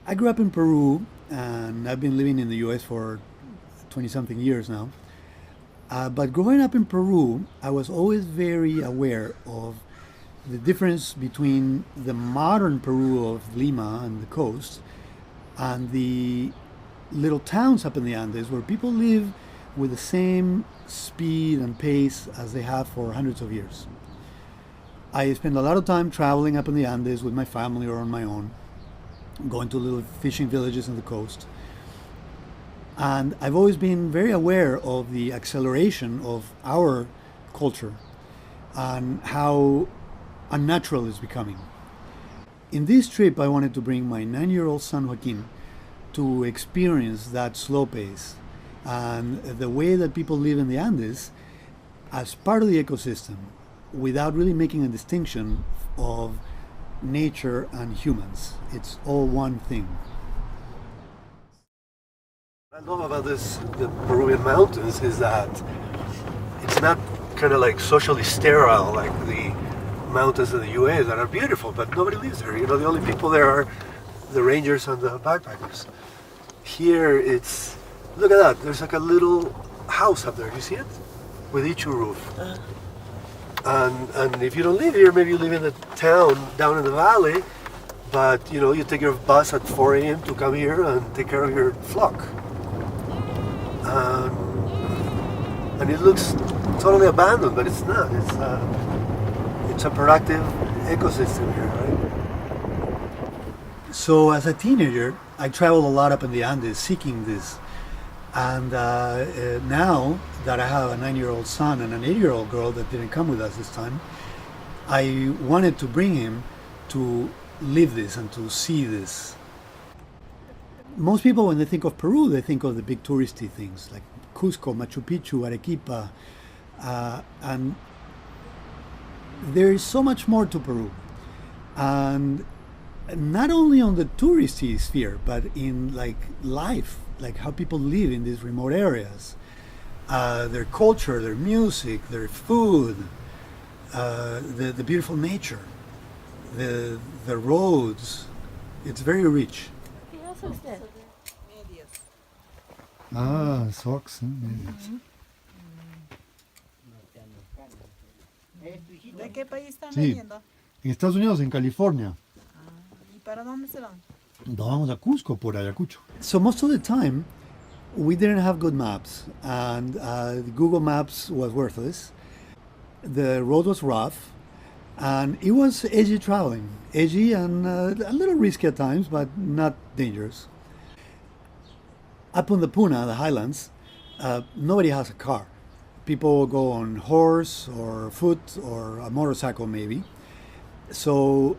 I grew up in Peru, and I've been living in the US for 20 something years now. But growing up in Peru, I was always very aware of the difference between the modern Peru of Lima and the coast and the little towns up in the Andes where people live with the same speed and pace as they have for hundreds of years. I spend a lot of time traveling up in the Andes with my family or on my own, going to little fishing villages on the coast. And I've always been very aware of the acceleration of our culture and how unnatural it's becoming. In this trip, I wanted to bring my 9-year-old son Joaquin to experience that slow pace and the way that people live in the Andes as part of the ecosystem without really making a distinction of nature and humans. It's all one thing. What I love about the Peruvian mountains, is that it's not kind of like socially sterile like the mountains in the US that are beautiful, but nobody lives there. The only people there are the rangers and the backpackers. Here look at that, there's like a little house up there, you see it? With each roof. And if you don't live here, maybe you live in the town down in the valley, but you take your bus at 4 a.m. to come here and take care of your flock. And it looks totally abandoned, but it's not. It's a productive ecosystem here, right? So as a teenager, I traveled a lot up in the Andes seeking this. And now that I have a 9-year-old son and an 8-year-old girl that didn't come with us this time, I wanted to bring him to live this and to see this. Most people, when they think of Peru, they think of the big touristy things like Cusco, Machu Picchu, Arequipa, and there is so much more to Peru. And not only on the touristy sphere, but in life, like how people live in these remote areas, their culture, their music, their food, the beautiful nature, the roads. It's very rich. Ah, socks. ¿De qué país están Sí, viniendo? en Estados Unidos, en California. ¿Y para dónde se van? Nos vamos a Cusco por Ayacucho. So most of the time, we didn't have good maps, and Google Maps was worthless. The road was rough, and it was edgy traveling. Edgy and a little risky at times, but not dangerous. Up on the Puna, the highlands, nobody has a car. People go on horse or foot or a motorcycle maybe. So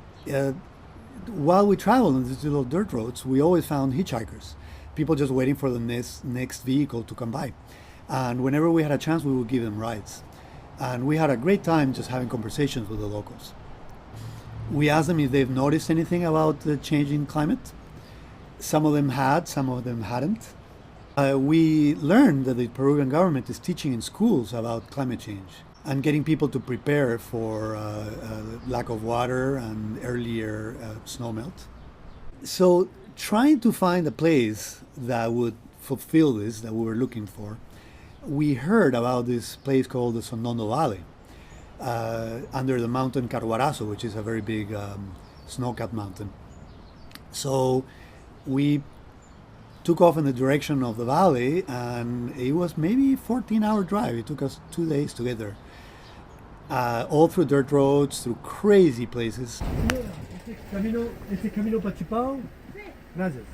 while we traveled on these little dirt roads, we always found hitchhikers, people just waiting for the next vehicle to come by. And whenever we had a chance, we would give them rides. And we had a great time just having conversations with the locals. We asked them if they've noticed anything about the changing climate. Some of them had, some of them hadn't. We learned that the Peruvian government is teaching in schools about climate change and getting people to prepare for lack of water and earlier snow melt. So trying to find a place that would fulfill this that we were looking for, we heard about this place called the Sondono Valley under the mountain Carhuarazo, which is a very big snow-capped mountain. So we took off in the direction of the valley, and it was maybe a 14-hour drive. It took us 2 days to get there. All through dirt roads, through crazy places. Este camino Pachipao. Gracias.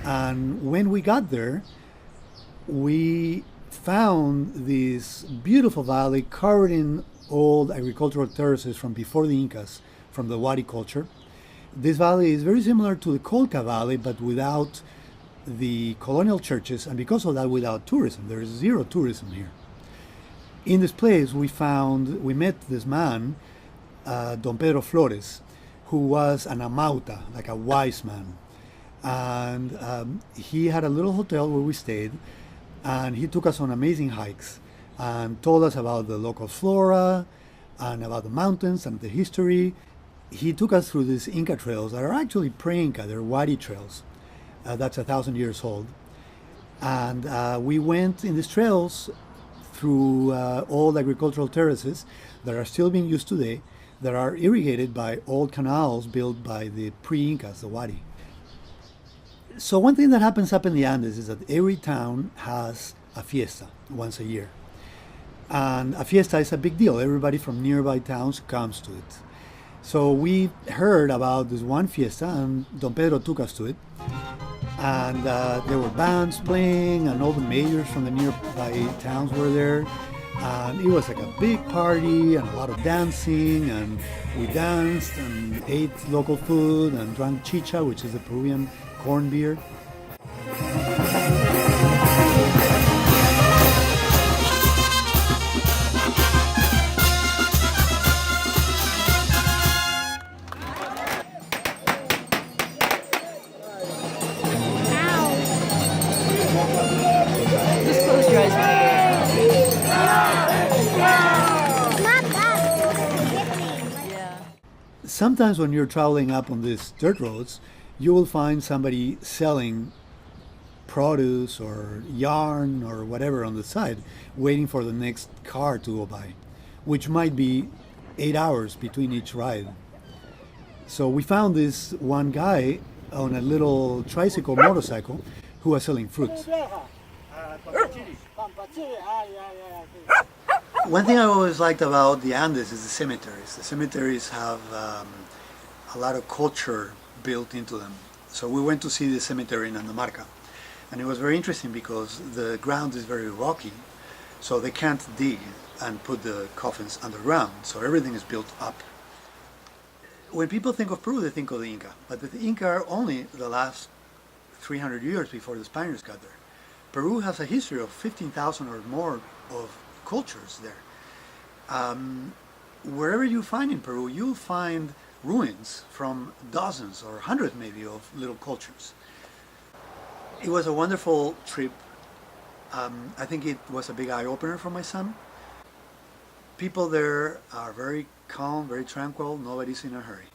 And when we got there, we found this beautiful valley covered in old agricultural terraces from before the Incas, from the Wari culture. This valley is very similar to the Colca Valley, but without the colonial churches, and because of that, without tourism. There is zero tourism here. In this place, we met this man, Don Pedro Flores, who was an amauta, like a wise man. And he had a little hotel where we stayed, and he took us on amazing hikes and told us about the local flora and about the mountains and the history. he took us through these Inca trails that are actually pre-Inca. They're Wadi trails. That's 1,000 years old. And we went in these trails through old agricultural terraces that are still being used today, that are irrigated by old canals built by the pre-Incas, the Wadi. So one thing that happens up in the Andes is that every town has a fiesta once a year. And a fiesta is a big deal. Everybody from nearby towns comes to it. So we heard about this one fiesta, and Don Pedro took us to it. And there were bands playing, and all the mayors from the nearby towns were there. And it was like a big party and a lot of dancing, and we danced and ate local food and drank chicha, which is a Peruvian corn beer. Just close your eyes when yeah. Sometimes when you're traveling up on these dirt roads, you will find somebody selling produce or yarn or whatever on the side, waiting for the next car to go by, which might be 8 hours between each ride. So we found this one guy on a little tricycle motorcycle who was selling fruits. One thing I always liked about the Andes is the cemeteries. The cemeteries have a lot of culture built into them. So we went to see the cemetery in Andamarca, and it was very interesting because the ground is very rocky, so they can't dig and put the coffins underground, so everything is built up. When people think of Peru, they think of the Inca, but the Inca are only the last 300 years before the Spaniards got there. Peru has a history of 15,000 or more of cultures there. Wherever you find in Peru, you'll find ruins from dozens or hundreds maybe of little cultures. It was a wonderful trip. I think it was a big eye-opener for my son. People there are very calm, very tranquil, nobody's in a hurry.